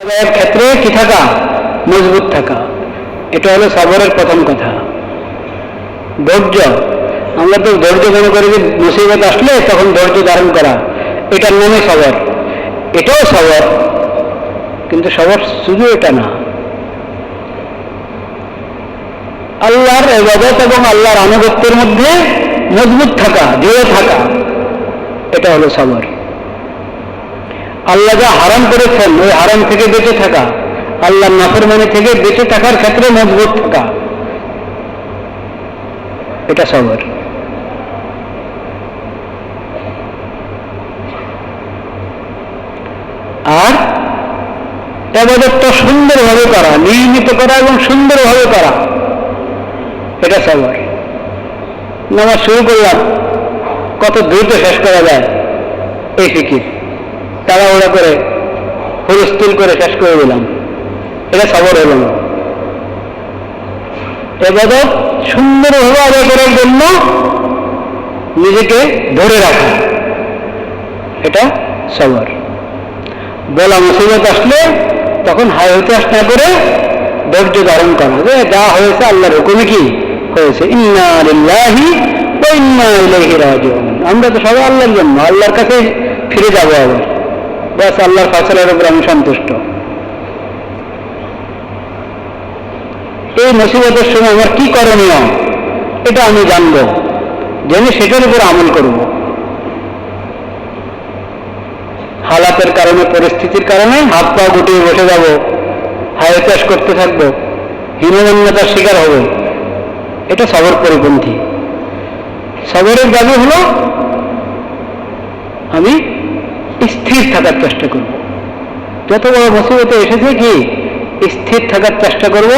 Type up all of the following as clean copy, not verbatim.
আদায়ের ক্ষেত্রে কি থাকা? মজবুত থাকা। এটা হলো সবরের প্রথম কথা। ধৈর্য, আমরা তো ধৈর্য মনে করি যে মুসিবত আসলে তখন ধৈর্য ধারণ করা, এটার নামে সবর। এটাও সবর, কিন্তু সবর শুধু এটা না। আল্লাহর ইবাদত এবং আল্লাহর আনুগত্যের মধ্যে মজবুত থাকা, দৃঢ় থাকা, এটা হলো সবর। আল্লাহ যা হারাম করেছেন ওই হারাম থেকে বেঁচে থাকা, আল্লাহর নাফরমানি থেকে বেঁচে থাকার ক্ষেত্রে মজবুত থাকা, এটা সবর। আর ইবাদতটা সুন্দরভাবে করা, নিয়মিত করা এবং সুন্দরভাবে করা, এটা সবর। নামাজ শুরু করলাম, কত দ্রুত শেষ করা যায় এই ফিকির, তাড়াহুড়া করে হুলস্থুল করে শেষ করে দিলাম, এটা সবর হল না। ইবাদত সুন্দরভাবে আদায় করার জন্য নিজেকে ধরে রাখা, এটা সবর। বলা মুসিবত আসলে তখন হাই হতাশ না করে ধৈর্য ধারণ করা, যে যা হয়েছে আল্লাহর হুকুমে কি হয়েছে, ইন্না লিল্লাহি ওয়া ইন্না ইলাইহি রাজিউন। আমরা তো সবাই আল্লাহর জন্য, আল্লাহর কাছে ফিরে যাবো আবার, ব্যাস আল্লাহর ফায়সালার উপর আমি সন্তুষ্ট। এই মুসিবতের সময় আমার কি করণীয় এটা আমি জানবো, জেনে সেটার উপর আমল করব। হালাতের কারণে, পরিস্থিতির কারণে হাত পা গুটিয়ে বসে যাব, হায়তাস করতে থাকবো, হীনমন্যতার শিকার হব, এটা সবর পরিপন্থী। সবরের দাবি হলো আমি স্থির থাকার চেষ্টা করব, যত বড় মুসিবতে এসেছে কি স্থির থাকার চেষ্টা করব,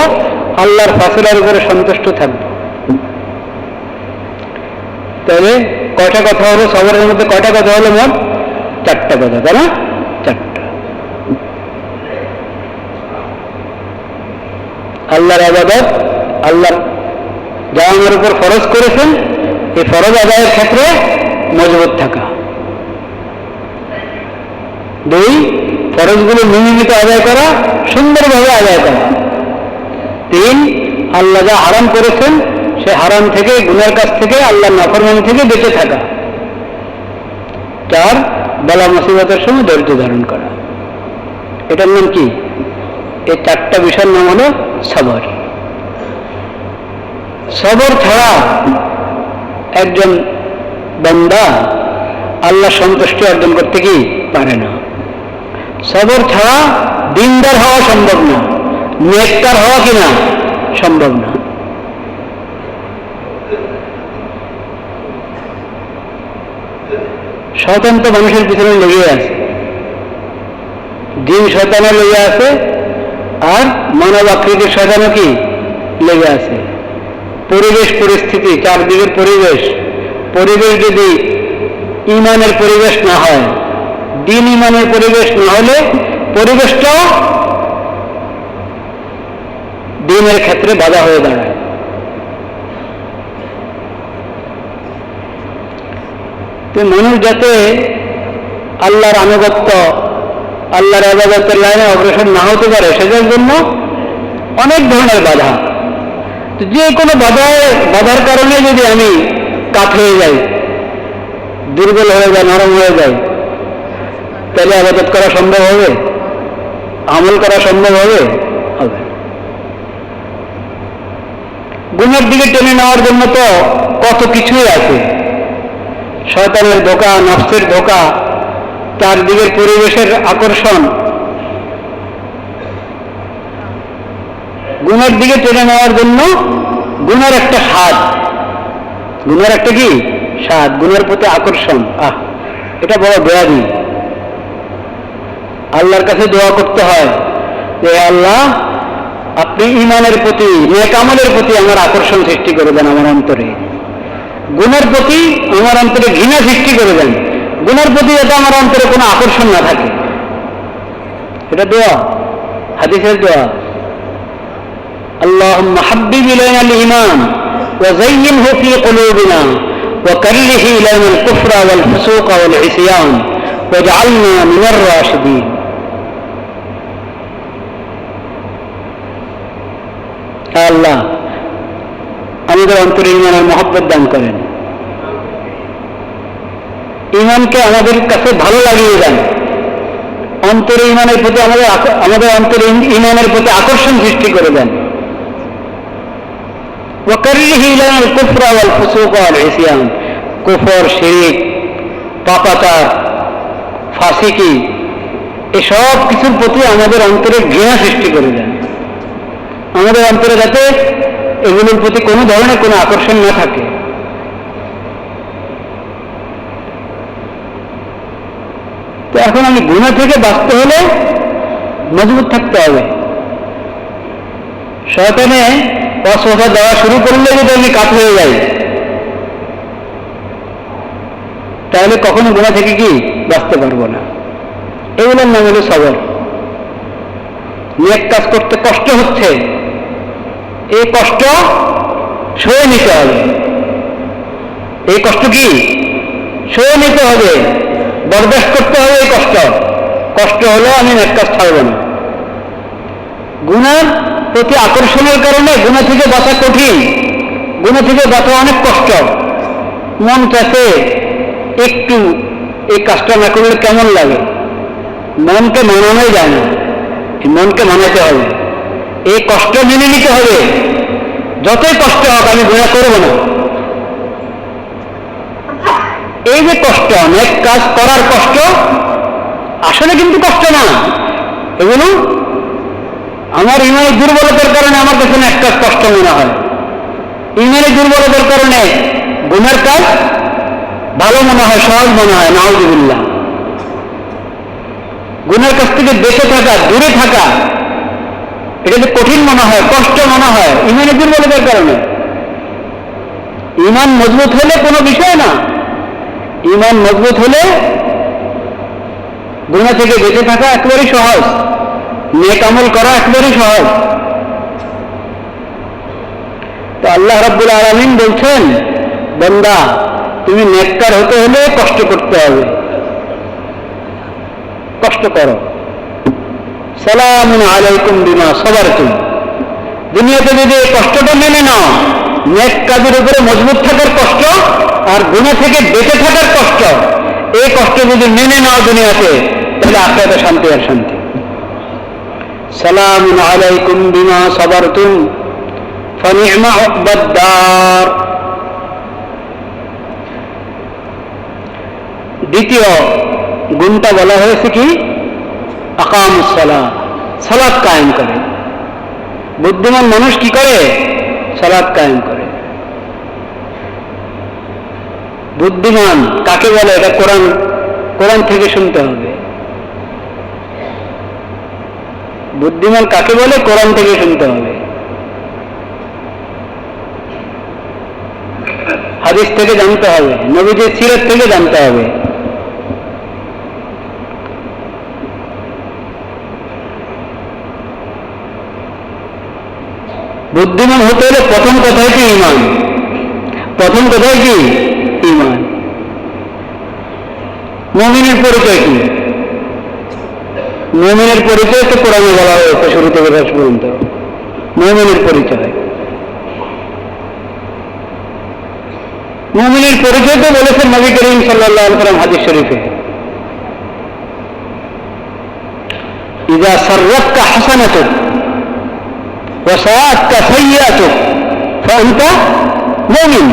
আল্লাহর ফায়সালার উপরে সন্তুষ্ট থাকব। তাহলে কয়টা কথা হলো সবরের মধ্যে? কয়টা কথা হলো? মোট চারটা কথা, তাই না? চারটা। আল্লাহর ইবাদত, আল্লাহ যা আমার উপর ফরজ করেছেন এই ফরজ আদায়ের ক্ষেত্রে মজবুত থাকা। দুই, ফরজগুলো নিয়মিত আদায় করা, সুন্দরভাবে আদায় করা। তিন, আল্লাহ যা হারাম করেছেন সে হারাম থেকে, গুনার কাছ থেকে, আল্লাহর নাফরমানি থেকে বেঁচে থাকা। চার, বলা মুসিবতের সময় ধৈর্য ধারণ করা। এটার নাম কি? এই চারটা বিষয়ের নাম হলো সবর। সবর ছাড়া একজন বান্দা আল্লাহ সন্তুষ্টি অর্জন করতে কি পারে না। সবর ছাড়া দিনদার হওয়া সম্ভব না, নেককার হওয়া কিনা সম্ভব না। শয়তান তো মানুষের পিছনে লেগে আছে, জিন শয়তানও লেগে আছে, আর মানব আকৃতির শয়তানও কি লেগে আছে। পরিবেশ, পরিস্থিতি, চারদিকের পরিবেশ, পরিবেশ যদি ইমানের পরিবেশ না হয়, দিন ইমানের পরিবেশ না হলে পরিবেশটাও দিনের ক্ষেত্রে বাধা হয়ে দাঁড়ায়। তো মানুষ যাতে আল্লাহর আনুগত্য, আল্লাহর ইবাদতের লাইনে অগ্রসর না হতে পারে সেটার জন্য অনেক ধরনের বাধা। যে কোনো বাধার কারণে যদি আমি কাঠ হয়ে যাই, দুর্বল হয়ে যায়, নরম হয়ে যায়, তাহলে ইবাদত করা সম্ভব হবে? আমল করা সম্ভব হবে? হবে। গুনার দিকে টেনে নেওয়ার জন্য তো কত কিছুই আছে, শয়তানের ধোঁকা, নফসের ধোঁকা, চারদিকের পরিবেশের আকর্ষণ। গুনার দিকে টেনে নেওয়ার জন্য গুনার একটা স্বাদ, গুনার একটা কি স্বাদ, গুনার প্রতি আকর্ষণ, এটা বড় বেয়াদি। আল্লাহর কাছে দোয়া করতে হয় যে আল্লাহ আপনি ইমানের প্রতি, নেক আমলের প্রতি আমার আকর্ষণ সৃষ্টি করে দেন আমার অন্তরে, গুনার প্রতি আমার অন্তরে ঘৃণা সৃষ্টি করে দেন, গুনার প্রতি যাতে আমার অন্তরে কোনো আকর্ষণ না থাকে। এটা দোয়া, হাদিসের দোয়া। আল্লাহুম্মা হাব্বিব ইলাইনাল ঈমান ওয়া যায়্যিনহু ফী কুলুবিনা ওয়া কাররিহ ইলাইনাল কুফরা ওয়াল ফুসুকা ওয়াল ইসয়ান ওয়াজআলনা মিনার রাশিদিন। আল্লাহ আমাদের অন্তরে ইমানের মহব্বত দান করেন, ইমানকে আমাদের কাছে ভালো লাগিয়ে দেন, অন্তরে ইমানের প্রতি আমাদের অন্তরে ইমানের প্রতি আকর্ষণ সৃষ্টি করে দেন। ওয়াকারিহি ইলানাল কুফরা ওয়াল ফুসুক ওয়াল ইসয়ান, কুফর, শিরক, পাপাচার, ফাসিকি, এসব কিছুর প্রতি আমাদের অন্তরে ঘৃণা সৃষ্টি করে দেন। আমাদের অন্তরে যাতে এগুলোর প্রতি কোনো ধরনের কোনো আকর্ষণ না থাকে। তো এখন আমি গুনাহ থেকে বাঁচতে হলে মজবুত থাকতে হবে। শয়তানে অসফা দেওয়া শুরু করলে যদি আমি কাত হয়ে যাই, তাহলে কখনো গুনাহ থেকে কি বাঁচতে পারবো না। এগুলোর নাম হলো সবর। নেক কাজ করতে কষ্ট হচ্ছে, এই কষ্ট সয়ে নিতে হবে। এই কষ্ট কি সয়ে নিতে হবে, বরদাস্ত করতে হবে এই কষ্ট। কষ্ট হলো আমি নেক কাজ ছাড়ব না। গুনার প্রতি আকর্ষণের কারণে গুনাহ থেকে বাঁচা কঠিন, গুনাহ থেকে বাঁচা অনেক কষ্ট। মন চাচ্ছে একটু এই কাজটা না করলে কেমন লাগে, মনকে মানানোই যায় না। মনকে মানাতে হবে, এই কষ্ট মেনে নিতে হবে। যতই কষ্ট হোক আমি গুনাহ করব না। এই যে কষ্ট, নেক কাজ করার কষ্ট, আসলে কিন্তু কষ্ট না। এগুলো আমার ইমানের দুর্বলতার কারণে আমার কাছে নেক কাজ কষ্ট মনে হয়। ইমানের দুর্বলতার কারণে গুনার কাজ ভালো মনে হয়, সহজ মনে হয়। নাউযুবিল্লাহ। গুনার কাছ থেকে বেঁচে থাকা, দূরে থাকা, এটা যে কঠিন মনে হয়, কষ্ট মনে হয়, ইমানের দুর্বলতার কারণে। ইমান মজবুত হলে কোনো বিষয় না। ইমান মজবুত হলে গুনাহ থেকে বেঁচে থাকা একেবারেই সহজ, নেক আমল করা একেবারেই সহজ। তো আল্লাহ রাব্বুল আলামিন বলছেন, বান্দা তুমি নেককার হতে হলে কষ্ট করতে হবে, কষ্ট করো। সালামুন আলাইকুম বিমা সাবারতুম। দুনিয়াতে যদি এই কষ্টটা মেনে নাও, নেক কাজের উপরে মজবুত থাকার কষ্ট আর গুনাহ থেকে বেঁচে থাকার কষ্ট, এই কষ্ট যদি মেনে নাও দুনিয়াতে, তাহলে আখিরাতে শান্তি আর শান্তি। সালামুন আলাইকুম বিমা সাবারতুম ফানি'মা উকবাদ দার। দ্বিতীয় গুণটা বলা হয়েছে কি, আকামুস সালাহ, সালাত কায়েম করে। বুদ্ধিমান মানুষ কি করে? সালাত কায়েম করে। বুদ্ধিমান কাকে বলে? এটা কোরআন থেকে শুনতে হবে। বুদ্ধিমান কাকে বলে? কোরআন থেকে শুনতে হবে, হাদিস থেকে জানতে হবে, নবীজির সিরাত থেকে জানতে হবে। বুদ্ধিমান হতে হলে প্রথম কথাই কি? ঈমান। প্রথম কথাই কি? ঈমান। মুমিনের পরিচয় কি? মুমিনের পরিচয় তো কোরআনে বলা হয়েছে শুরু থেকে শেষ পর্যন্ত। মুমিনের পরিচয়, মুমিনের পরিচয় তো বলেছেন নবী করিম সাল্লাল্লাহু আলাইহি ওয়াসাল্লাম হাদিস শরীফে, ইযা সাররাতকা হাসানাতুক ওয়া সাআতকা সাইয়্যাতুক ফাআনতা মুমিন।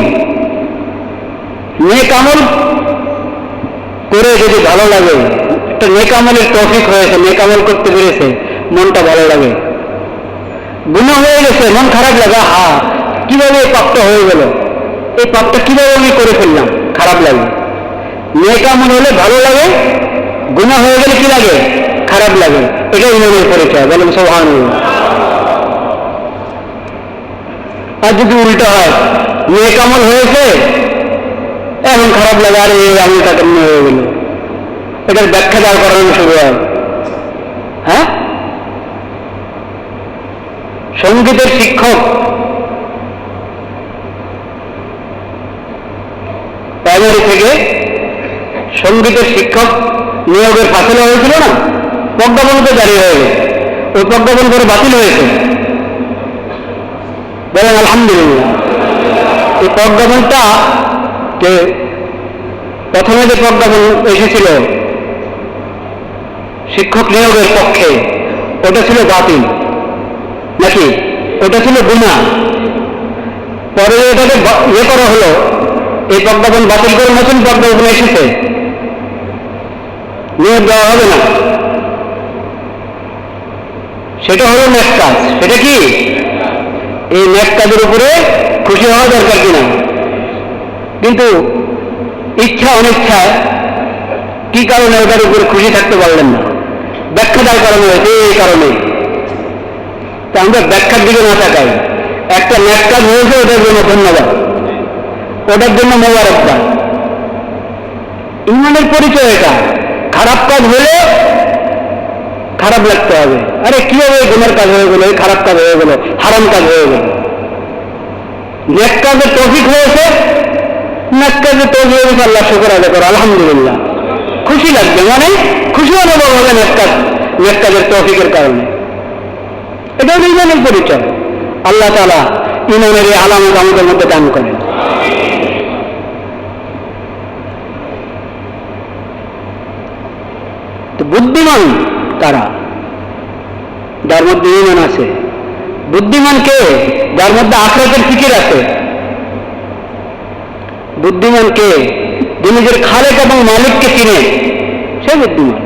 নেক আমল করে যদি ভালো লাগে, একটা নেক আমলের তৌফিক হয়েছে, নেক আমল করতে পেরেছে, মনটা ভালো লাগে। গুনাহ হয়ে গেছে, মন খারাপ লাগে, কিভাবে এই পাপটা হয়ে গেল, এই পাপটা কিভাবে আমি করে ফেললাম, খারাপ লাগে। নেক আমল হলে ভালো লাগে, গুনাহ হয়ে গেলে কি লাগে? খারাপ লাগে। এটা ঈমানের পরিচয়। বলেন সুবহানাল্লাহ। আর যদি উল্টো হয়, নেক আমল হয়েছে, এখন খারাপ লাগে, আর এই আমলটা কেমন হয়ে গেল, এটার ব্যাখ্যা দাঁড় করানো শুরু হয়। হ্যাঁ, সঙ্গীতের শিক্ষক প্রাইমারি থেকে সঙ্গীতের শিক্ষক নিয়োগের ফাঁসলা হয়েছিল না, প্রজ্ঞাপন তো জারি হয়ে গেছে, ওই প্রজ্ঞাপন করে বাতিল হয়েছে। বলেন আলহামদুলিল্লাহ। এই প্রজ্ঞাপনটা যে প্রথমে যে প্রজ্ঞাপন এসেছিল শিক্ষক নিয়োগের পক্ষে, ওটা ছিল বাতিল নাকি? ওটা ছিল গুনাহ। পরে এটাকে ইয়ে করা হলো, এই প্রজ্ঞাপন বাতিল করে নতুন প্রজ্ঞাপন এসেছে, নিয়োগ দেওয়া হবে না। সেটা হলো নেক কাজ। সেটা কি? এই নেক কাজের উপরে খুশি হওয়া দরকার কিনা? কিন্তু ইচ্ছা অনিচ্ছায় কি কারণে ওটার উপরে খুশি থাকতে পারলেন না? ব্যাখ্যাটার কারণে হয়েছে, এই কারণে। তা আমরা ব্যাখ্যার দিকে না তাকাই, একটা নেক কাজ হয়েছে, ওটার জন্য ধন্যবাদ, ওটার জন্য মোবারকবাদ। ইমানের পরিচয় এটা। খারাপ কাজ হলে খারাপ লাগতে হবে, আরে কিভাবে গুনার কাজ হয়ে গেল, খারাপ কাজ হয়ে গেল, হারাম কাজ হয়ে গেল। নেক কাজের তৌফিক হয়েছে, নেক কাজের তৌফিক হয়েছে, আল্লাহ শুকর আদায় করো, আলহামদুলিল্লাহ। খুশি লাগবে, মানে খুশি অনুভব হবে নেক কাজের তৌফিকের কারণে। এটা হলো ইমানের পরিচয়। আল্লাহ তাআলা ইমানের এই আলামত আমাদের মধ্যে দান করেন। তো বুদ্ধিমান তারা, যার মধ্যে ঈমান আছে। বুদ্ধিমান কে? যার মধ্যে আখিরাতের ফিকির আছে। বুদ্ধিমান কে? যে নিজের খালেক এবং মালিককে চিনে, সে বুদ্ধিমান।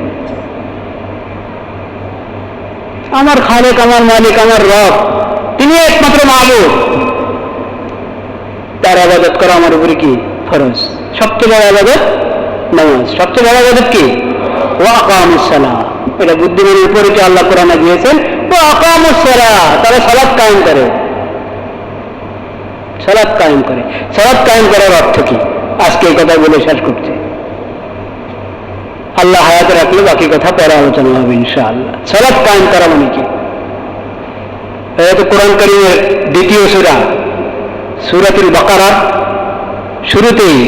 আমার খালেক, আমার মালিক, আমার রব, তিনি একমাত্র মাবুদ। তার ইবাদত করা আমার উপরে কি ফরজ। সবচেয়ে বড় ইবাদত নামাজ। সবচেয়ে বড় ইবাদত কি? ওয়া আকামুস সালাহ। এটা বুদ্ধিমানের পরিচয় আল্লাহ কোরআনে দিয়েছেন। ওয়া আকামুস সালাহ, তারা সালাত কায়েম করে। সালাত কায়েম করে। সালাত কায়েম করার অর্থ কি? আজকে এই কথা বলে শেষ করছি। আল্লাহ হায়াতে রাখলে বাকি কথা পরে আলোচনা হবে ইনশাআল্লাহ। সালাত কায়েম করা মানে কি? এটা তো কোরআন কারীমের দ্বিতীয় সূরা, সূরাতুল বাকারার শুরুতেই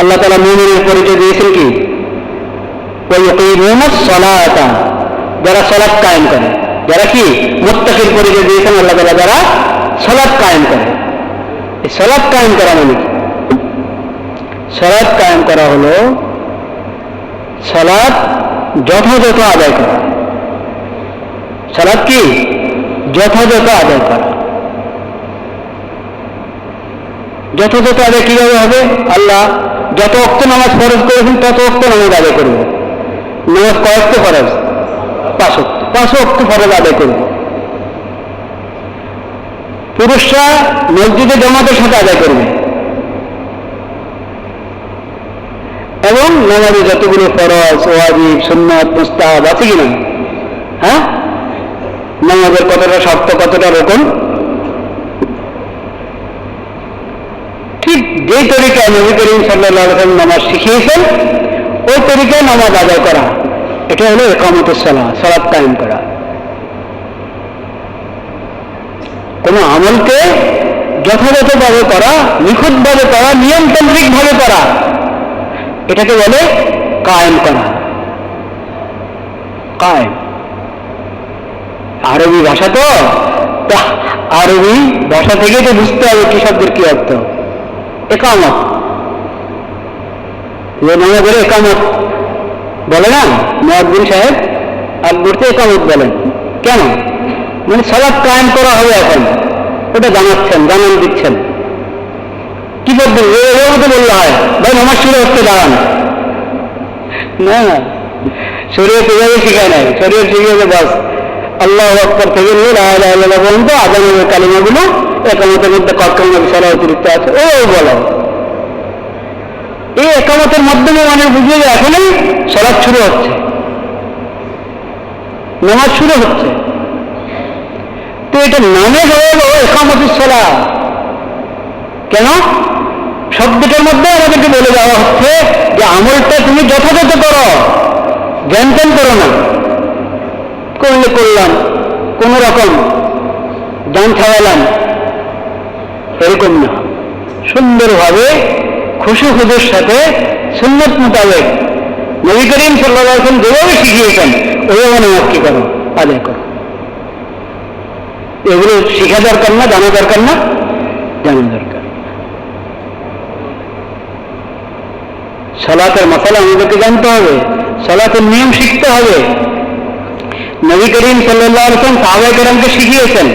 আল্লাহ তাআলা মুমিনের পরিচয় দিয়েছেন কি? ওয়া ইয়াকিমুনাস সালাতা, যারা সালাত কায়েম করে। যারা কি? মুত্তাকির পরিচয় দিয়েছেন আল্লাহ তাআলা, যারা সালাত কায়েম করে। এই সালাত কায়েম করা মানে কি? সালাত কায়েম করা হলো সালাত যথাযথ আদায় করা। সালাত কি? যথাযথ আদায় করা। যথাযথ আদায় কিভাবে হবে? আল্লাহ যত ওয়াক্ত নামাজ ফরজ করেছেন তত ওয়াক্ত নামাজ আদায় করব। নামাজ কয় ওয়াক্ত ফরজ? 5 ওয়াক্ত। 5 ওয়াক্ত ফরজ আদায় করব। পুরুষরা মসজিদে জামাতের সাথে আদায় করবে এবং নামাজে যতগুলো ফরজ, ওয়াজিব, সুন্নাত, মুস্তাহাব আছে কিনা, হ্যাঁ, নামাজের কতটা শর্ত, কতটা রকম, ঠিক যে তরিকায় নবী করিম সাল্লাল্লাহু আলাইহি ওয়াসাল্লাম নামাজ শিখিয়েছেন ওই তরিকায় নামাজ আদায় করা, এটা হলো ইকামতুস সালাহ, সালাত কায়েম করা। কোন আমলকে যথাযথভাবে করা, নিখুঁতভাবে করা, নিয়মতান্ত্রিকভাবে করা, এটাকে বলে কায়েম করা। কায়েম আরবি ভাষা, তো আরবি ভাষা থেকে তো বুঝতে হবে কি শব্দের কি অর্থ। একামত, নামাজের একামত বলে না মুয়াজ্জিন সাহেব, আকবরতে একামত বলেন কেন? মানে সালাত কায়েম করা হবে এখন, ওটা জানাচ্ছেন, জানান দিচ্ছেন। কি করবেন? এর মতো বললে হয় ভাই নামাজ শুরু হচ্ছে দাঁড়ান না, শরীয়ত এভাবে শিখায় নাই। শরীয়ত শিখিয়েছে বাস আল্লাহু আকবার থেকে নিয়ে লা ইলাহা ইল্লাল্লাহ পর্যন্ত আযানের কালিমাগুলো একামতের মধ্যে কতক্ষণ বিশাল অতিরিক্ত আছে ও বলো। এই একামতের মাধ্যমে মানে বুঝিয়ে যে এখনই সালাত শুরু হচ্ছে, নামাজ শুরু হচ্ছে। তো এটা নামে হয়ে গেল একামতুস সালাহ। কেন? শব্দটার মধ্যে আমাদেরকে বলে দেওয়া হচ্ছে যে আমলটা তুমি যথাযথ করো, জ্ঞান জ্ঞান করো না। করলে করলাম, কোন রকম জান খাওয়ালাম, এরকম না। সুন্দরভাবে খুশু খুদের সাথে সুন্নত মোতাবেক নবী করিম সাল্লাল্লাহু আলাইহি ওয়াসাল্লাম যেভাবে শিখিয়েছেন ওইভাবে নামাজ কি করো, আদায় করো। এগুলো শিখা দরকার না, জানা দরকার না? জানা দরকার। সালাতের মাসালা আমাদেরকে জানতে হবে, সালাতের নিয়ম শিখতে হবে। নবী করিম সাল্লাল্লাহু আলাইহি ওয়াসাল্লাম সাহাবায়ে কেরামকে শিখিয়েছেন,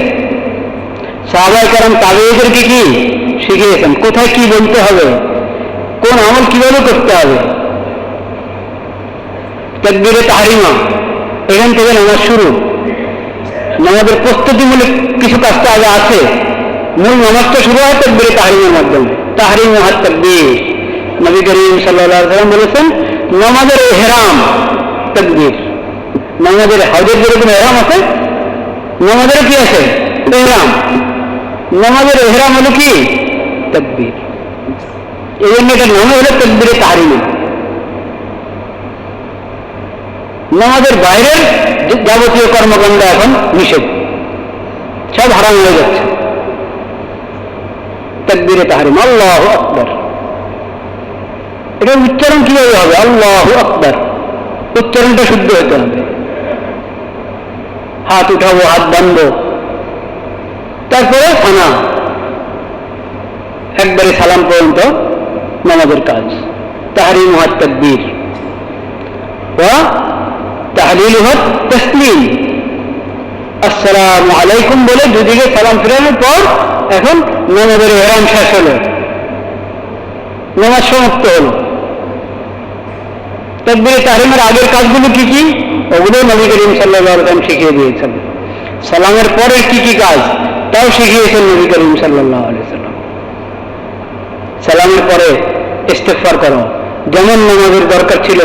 সাহাবায়ে কেরাম তাবেঈদেরকে কি শিখিয়েছেন, কোথায় কি বলতে হবে, কোন আমল কিভাবে করতে হবে। তাকবীরে তাহরিমা, এখান থেকে নামাজ শুরু। নামাজের প্রস্তুতিমূলক কিছু কাজ তো আগে আছে। মূল নামাজটা শুরু হয় তাকবীরে তাহরিমের মাধ্যমে। তাহরিম হাত তাকবীর, নবী করিম সাল্লাল্লাহু আলাইহি ওয়াসাল্লাম বলেছেন নামাজের ইহরাম তাকবীর। নামাজের হজের যেরকম ইহরাম আছে, নামাজের কি আছে? ইহরাম। নামাজের ইহরাম হলো কি? তাকবীর। এই জন্য এটার নাম হলো তাকবীরে তাহরিমা। নামাজের বাইরের যাবতীয় কর্মকাণ্ড এখন নিষেধ, সব হারাম হয়ে যাচ্ছে। তাকবীরে তাহরিমা, আল্লাহু আকবার। এটা উচ্চারণ কিভাবে হবে? আল্লাহু আকবার, উচ্চারণটা শুদ্ধ হতে হবে। হাত উঠাবো, হাত বাঁধবো, তারপরে সানা, একবারে সালাম পর্যন্ত নামাজের কাজ। তাহরিম হাত তাকবীর ওয়া তাহলিল হাত তাসলিম। আসসালামু আলাইকুম বলে দুদিকে সালাম ফিরানোর পর এখন নামাজের ইহরাম শেষ হলো, নামাজ সমাপ্ত হলো। তাকবীরে তাহরিমের আগের কাজগুলো কি কি? ওগুলো নবী করিম সাল্লাল্লাহু আলাইহি ওয়াসাল্লাম শিখিয়ে দিয়েছেন। সালামের পরের কি কি কাজ তাও শিখিয়েছেন নবী করিম সাল্লাল্লাহু আলাইহি ওয়াসাল্লাম। সালামের পরে ইস্তিগফার করো, যেমন নামাজের দরকার ছিল,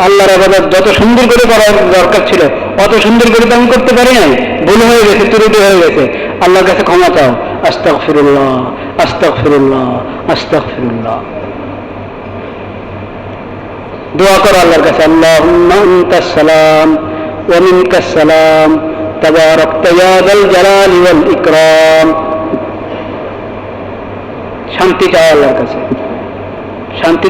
আল্লাহর ইবাদত যত সুন্দর করে করার দরকার ছিল অত সুন্দর করে তো আমি করতে পারি নাই, ভুল হয়ে গেছে, ত্রুটি হয়ে গেছে, আল্লাহর কাছে ক্ষমা চাও। আস্তাগফিরুল্লাহ, আস্তাগফিরুল্লাহ, আস্তাগফিরুল্লাহ। দোয়া করো আল্লাহর কাছে, আল্লাহুম্মা আনতাস সালাম ওয়া মিনকাস সালাম তাবারাকতা ইয়া যাল জালালি ওয়াল ইকরাম। শান্তি চাও আল্লাহর কাছে, শান্তি